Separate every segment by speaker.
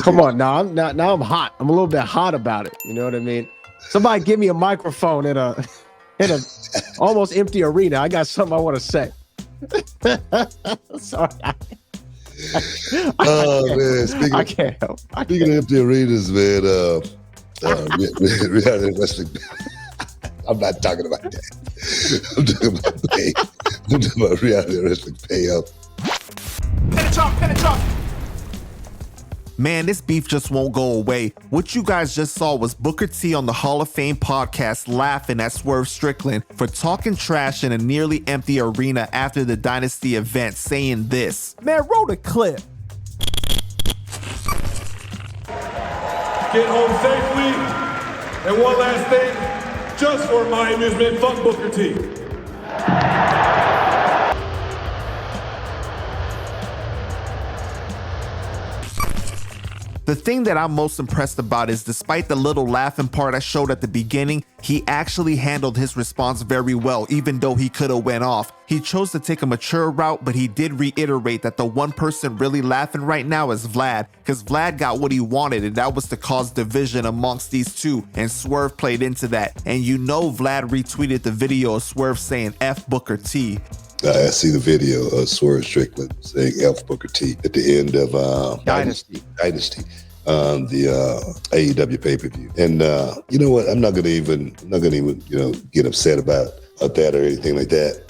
Speaker 1: Come on, now I'm hot. I'm a little bit hot about it. You know what I mean? Somebody give me a microphone in a almost empty arena. I got something I want to say. Sorry.
Speaker 2: Man,
Speaker 1: I can't help.
Speaker 2: Speaking of empty arenas, man, reality wrestling. I'm not talking about that. I'm talking about pay. I'm talking about reality wrestling payout.
Speaker 3: Man, this beef just won't go away. What you guys just saw was Booker T on the Hall of Fame podcast laughing at Swerve Strickland for talking trash in a nearly empty arena after the Dynasty event, saying this.
Speaker 4: Man, roll the clip.
Speaker 5: Get home safely. And one last thing, just for my amusement, fuck Booker T.
Speaker 3: The thing that I'm most impressed about is despite the little laughing part I showed at the beginning, he actually handled his response very well, even though he could have went off. He chose to take a mature route, but he did reiterate that the one person really laughing right now is Vlad, because Vlad got what he wanted, and that was to cause division amongst these two, and Swerve played into that. And you know Vlad retweeted the video of Swerve saying F Booker T.
Speaker 2: I see the video of Swerve Strickland saying F Booker T at the end of Dynasty, the AEW pay-per-view. And you know what? I'm not gonna even get upset about that or anything like that.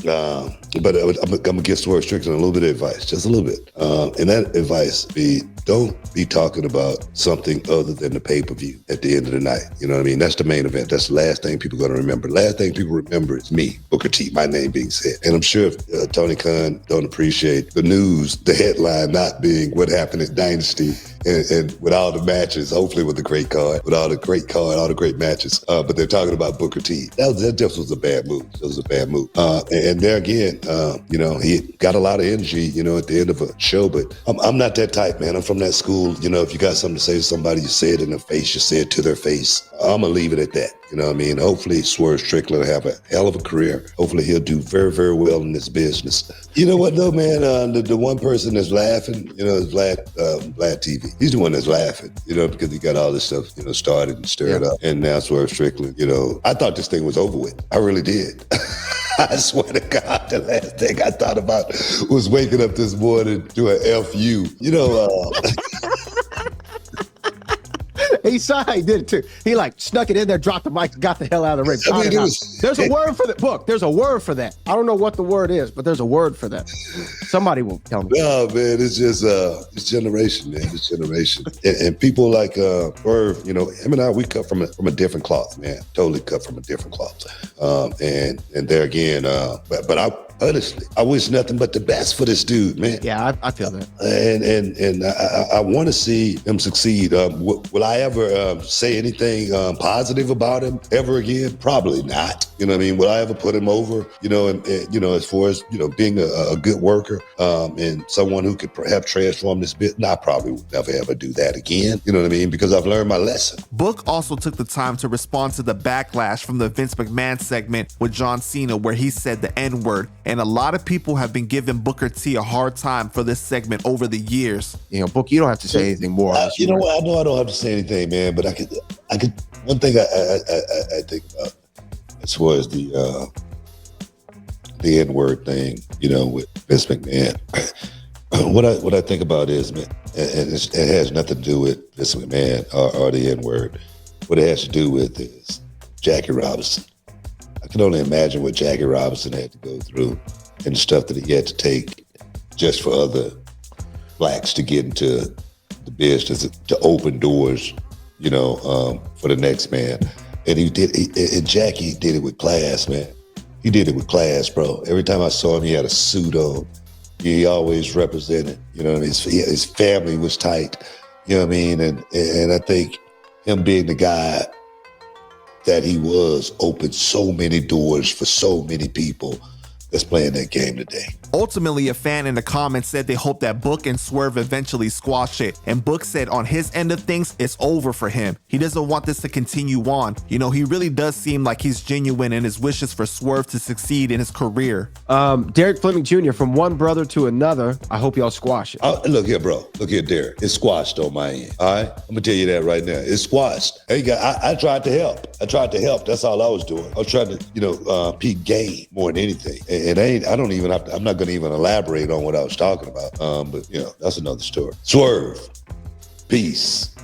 Speaker 2: But I'm gonna give Swerve Strickland a little bit of advice, just a little bit. And that advice be, don't be talking about something other than the pay-per-view at the end of the night. You know what I mean? That's the main event. That's the last thing people are going to remember. Last thing people remember is me, Booker T, my name being said. And I'm sure if Tony Khan don't appreciate the news, the headline not being what happened at Dynasty and with all the matches, hopefully with the great card, all the great matches. But they're talking about Booker T. That just was a bad move. It was a bad move. And there again, he got a lot of energy, at the end of a show, but I'm not that type, man. I'm from that school. If you got something to say to somebody, you say it in their face, you say it to their face. I'm going to leave it at that. You know what I mean? Hopefully Swerve Strickland will have a hell of a career. Hopefully he'll do very, very well in this business. You know what though, man? The one person that's laughing, is Vlad TV. He's the one that's laughing, because he got all this stuff, started and stirred up. And now Swerve Strickland, I thought this thing was over with. I really did. I swear to God, the last thing I thought about was waking up this morning to an FU.
Speaker 1: He saw how he did it too. He snuck it in there, dropped the mic, got the hell out of the ring. There's a word for that. Book. There's a word for that. I don't know what the word is, but there's a word for that. Somebody will tell me.
Speaker 2: No, man, it's just it's generation, man. It's generation. And people like Swerve, him and I, we cut from a different cloth, man. Totally cut from a different cloth. And there again, but honestly, I wish nothing but the best for this dude, man.
Speaker 1: Yeah, I feel that.
Speaker 2: And I want to see him succeed. Will I ever say anything positive about him ever again? Probably not. You know what I mean? Will I ever put him over? As far as being a good worker and someone who could perhaps transform this bit. No, I probably would never ever do that again. You know what I mean? Because I've learned my lesson.
Speaker 3: Book also took the time to respond to the backlash from the Vince McMahon segment with John Cena, where he said the N-word. And a lot of people have been giving Booker T a hard time for this segment over the years.
Speaker 1: Book, you don't have to say anything more.
Speaker 2: You know what? I know I don't have to say anything, man. But I could. One thing I think about as far as the N-word thing, with Vince McMahon. What I think about is, man, and it has nothing to do with Vince McMahon or the N-word. What it has to do with is Jackie Robinson. I can only imagine what Jackie Robinson had to go through and the stuff that he had to take just for other blacks to get into the business, to open doors, for the next man. And and Jackie did it with class, man. He did it with class, bro. Every time I saw him, he had a suit on. He always represented, his family was tight, you know what I mean? And I think him being the guy that he was opened so many doors for so many people that's playing that game today.
Speaker 3: Ultimately, a fan in the comments said they hope that Book and Swerve eventually squash it. And Book said on his end of things, it's over for him. He doesn't want this to continue on. You know, he really does seem like he's genuine in his wishes for Swerve to succeed in his career.
Speaker 1: Derek Fleming Jr., from one brother to another, I hope y'all squash it.
Speaker 2: Look here, bro. Look here, Derek. It's squashed on my end. All right? I'm gonna tell you that right now. It's squashed. Hey, I tried to help. That's all I was doing. I was trying to, peak game more than anything. And I'm not gonna even elaborate on what I was talking about. But that's another story. Swerve, peace.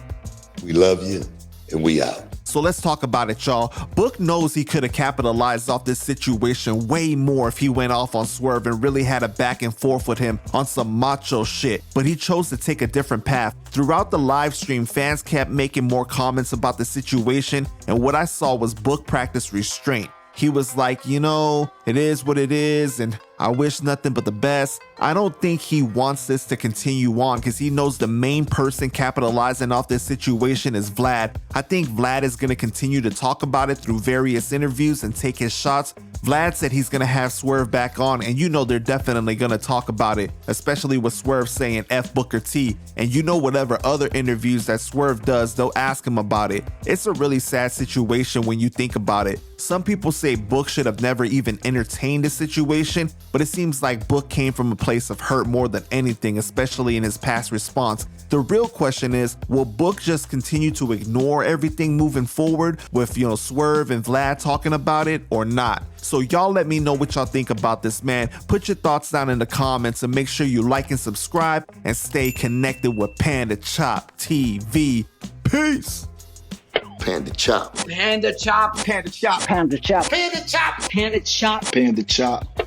Speaker 2: We love you, and we out.
Speaker 3: So let's talk about it, y'all. Book knows he could have capitalized off this situation way more if he went off on Swerve and really had a back and forth with him on some macho shit, but he chose to take a different path. Throughout the live stream, fans kept making more comments about the situation, and what I saw was Book practice restraint. He was like, it is what it is, and I wish nothing but the best. I don't think he wants this to continue on because he knows the main person capitalizing off this situation is Vlad. I think Vlad is going to continue to talk about it through various interviews and take his shots. Vlad said he's going to have Swerve back on, and they're definitely going to talk about it, especially with Swerve saying F Booker T. And whatever other interviews that Swerve does, they'll ask him about it. It's a really sad situation when you think about it. Some people say Book should have never even entertained the situation, but it seems like Book came from a place of hurt more than anything, especially in his past response. The real question is, will Book just continue to ignore everything moving forward with, Swerve and Vlad talking about it or not? So y'all let me know what y'all think about this, man. Put your thoughts down in the comments and make sure you like and subscribe and stay connected with Panda Chop TV. Peace.
Speaker 2: Panda Chop.
Speaker 4: Panda Chop. Panda Chop. Panda Chop. Panda Chop. Panda Chop.
Speaker 2: Panda Chop.